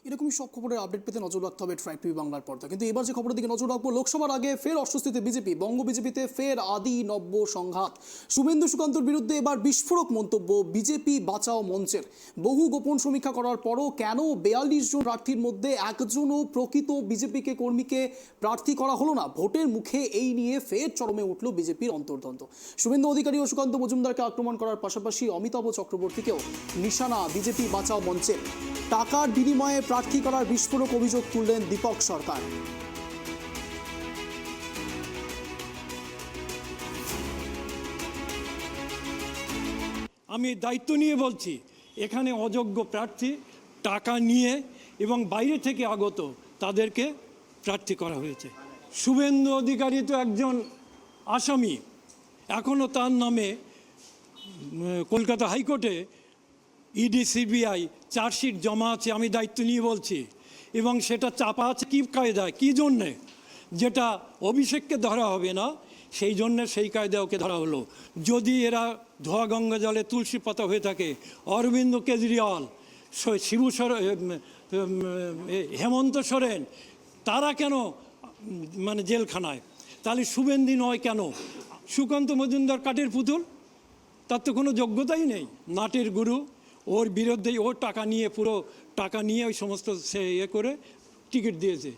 এরকমই সব খবরের আপডেট পেতে নজর রাখতে হবে ট্রাইব টিভি বাংলার পর্দা। কিন্তু এবার যে খবরের দিকে নজর রাখবো, লোকসভার আগে ফের অস্বস্তিতে বিজেপি। বঙ্গ বিজেপিতে ফের আদি নব্য সংঘাত। শুভেন্দু সুকান্তর বিরুদ্ধে এবার বিস্ফোরক মন্তব্য বিজেপি বাঁচাও মঞ্চের। বহু গোপন সমীক্ষা করার পরও কেন 42 জন প্রার্থীর মধ্যে একজনও প্রকৃত বিজেপিকে কর্মীকে প্রার্থী করা হলো না? ভোটের মুখে এই নিয়ে ফের চরমে উঠল বিজেপির অন্তর্দ্বন্দ্ব। শুভেন্দু অধিকারী ও সুকান্ত মজুমদারকে আক্রমণ করার পাশাপাশি অমিতাভ চক্রবর্তীকেও নিশানা বিজেপি বাঁচাও মঞ্চের। টাকার বিনিময়ে প্রার্থী করার বিস্ফোরক অভিযোগ তুললেন দীপক সরকার। আমি দায়িত্ব নিয়ে বলছি, এখানে অযোগ্য প্রার্থী টাকা নিয়ে এবং বাইরে থেকে আগত তাদেরকে প্রার্থী করা হয়েছে। শুভেন্দু অধিকারী তো একজন আসামি, এখনও তার নামে কলকাতা হাইকোর্টে ইডি সিবিআই চার্জশিট জমা আছে। আমি দায়িত্ব নিয়ে বলছি, এবং সেটা চাপা আছে কী কায়দায়, কী জন্যে? যেটা অভিষেককে ধরা হবে না, সেই জন্যে সেই কায়দায় ওকে ধরা হলো। যদি এরা ধোয়া গঙ্গা জলে তুলসী পাতা হয়ে থাকে, অরবিন্দ কেজরিওয়াল, শিবু হেমন্ত সোরেন, তারা কেন জেলখানায়? তাহলে শুভেন্দু নয় কেন? সুকান্ত মজুমদার কাঠের পুতুল, তার তো কোনো যোগ্যতাই নেই, নাটের গুরু। ওর বিরুদ্ধেই ও টাকা নিয়ে, পুরো টাকা নিয়ে ওই সমস্ত সে করে টিকিট দিয়েছে।